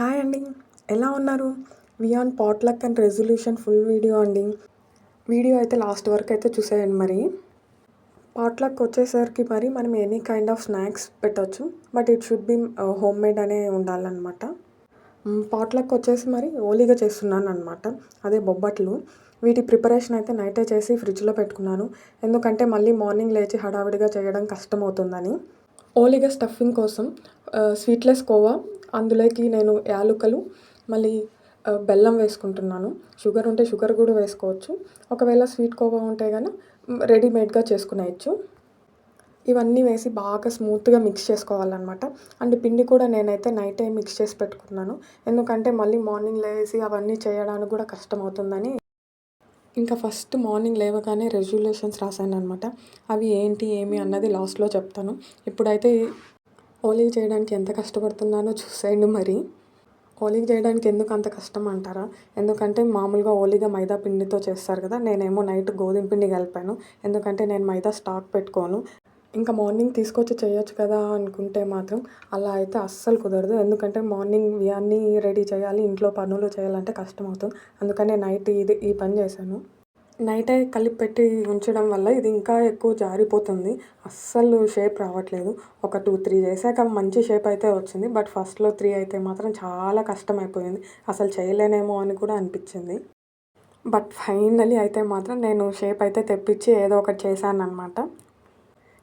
Hi అండి. ఎలా ఉన్నారు? We on potluck and resolution full video అండి. వీడియో అయితే లాస్ట్ వరకు అయితే చూసేయండి మరి. పాట్‌లక్ వచ్చేసరికి మరి మనం ఎనీ కైండ్ ఆఫ్ స్నాక్స్ పెట్టొచ్చు. But it should be homemade అనే ఉండాలనమాట. పాట్‌లక్ వచ్చేసి మరి ఓలిగా చేస్తున్నాననమాట. అదే బొబ్బట్లు. వీటి ప్రిపరేషన్ అయితే నైటే చేసి ఫ్రిడ్జ్‌లో పెట్టుకున్నాను. ఎందుకంటే మళ్ళీ మార్నింగ్ లేచి హడావిడిగా చేయడం కష్టమవుతుందని. ఓలిగా స్టఫింగ్ కోసం స్వీట్‌లెస్ కోవా, అందులోకి నేను యాలుకలు, మళ్ళీ బెల్లం వేసుకుంటున్నాను. షుగర్ ఉంటే షుగర్ కూడా వేసుకోవచ్చు. ఒకవేళ స్వీట్ కోవా ఉంటే గనక రెడీమేడ్‌గా చేసుకునేయచ్చు. ఇవన్నీ వేసి బాగా స్మూత్‌గా మిక్స్ చేసుకోవాలనమాట. అండ్ పిండి కూడా నేనైతే నైటే మిక్స్ చేసి పెట్టుకున్నాను. ఎందుకంటే మళ్ళీ మార్నింగ్ లేసి అవన్నీ చేయడానికి కూడా కష్టమవుతుందని. ఇంకా ఫస్ట్ మార్నింగ్ లేవగానే రెజల్యూషన్స్ రాశాననమాట. అవి ఏంటి, ఏమి అన్నది లాస్ట్‌లో చెప్తాను. ఇప్పుడైతే ఓలిగా చేయడానికి ఎంత కష్టపడుతున్నానో చూసేయండి మరి. ఓలిగా చేయడానికి ఎందుకు అంత కష్టం అంటారా? ఎందుకంటే మామూలుగా ఓలిగా మైదా పిండితో చేస్తారు కదా! నేనేమో నైట్ గోధుమ పిండి కలిపాను. ఎందుకంటే నేను మైదా స్టాక్ పెట్టుకోను. ఇంకా మార్నింగ్ తీసుకొచ్చి చేయొచ్చు కదా అనుకుంటే మాత్రం అలా అయితే అస్సలు కుదరదు. ఎందుకంటే మార్నింగ్ ఇవన్నీ రెడీ చేయాలి, ఇంట్లో పనులు చేయాలంటే కష్టమవుతుంది. అందుకనే నైట్ ఈ పని చేశాను. నైటే కలిపి పెట్టి ఉంచడం వల్ల ఇది ఇంకా ఎక్కువ జారిపోతుంది. అస్సలు షేప్ రావట్లేదు. ఒక 2, 3 చేశాక మంచి షేప్ అయితే వచ్చింది. బట్ ఫస్ట్‌లో 3 అయితే మాత్రం చాలా కష్టమైపోయింది. అసలు చేయలేనేమో అని కూడా అనిపించింది. బట్ ఫైనల్లీ అయితే మాత్రం నేను షేప్ అయితే తెప్పించి ఏదో ఒకటి చేశాననమాట.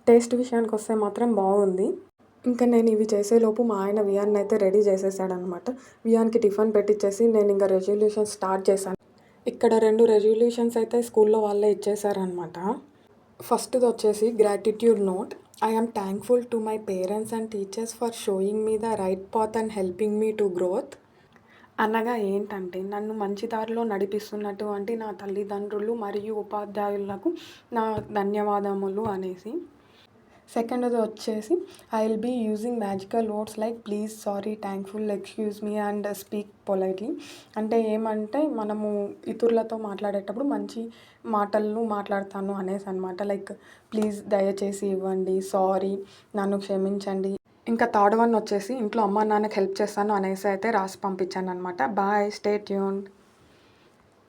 టేస్ట్ విషయానికొస్తే మాత్రం బాగుంది. ఇంకా నేను ఇవి చేసేలోపు మా ఆయన వియాన్ని అయితే రెడీ చేసేసాడనమాట. వియాన్‌కి టిఫిన్ పెట్టిచ్చేసి నేను ఇంక రెజల్యూషన్ స్టార్ట్ చేశాను. ఇక్కడ 2 రెజల్యూషన్స్ అయితే స్కూల్లో వాళ్ళే ఇచ్చేసారనమాట. ఫస్ట్‌ది వచ్చేసి gratitude note. I am thankful to my parents and teachers for showing me the right path and helping me to growth. అనగా ఏంటంటే నన్ను మంచి దారిలో నడిపిస్తున్నటువంటి నా తల్లిదండ్రులు మరియు ఉపాధ్యాయులకు నా ధన్యవాదములు అనేసి. సెకండ్‌ది వచ్చేసి I will be using magical words like please, sorry, thankful, excuse me and speak politely. అంటే ఏమంటే మనము ఇతరులతో మాట్లాడేటప్పుడు మంచి మాటలను మాట్లాడతాను అనేసనమాట. లైక్ ప్లీజ్ దయచేసి ఇవ్వండి, సారీ నన్ను క్షమించండి. ఇంకా థర్డ్ వన్ వచ్చేసి ఇంట్లో అమ్మా నాన్నకి హెల్ప్ చేస్తాను అనేసి అయితే రాసి పంపించాననమాట. Bye, stay tuned.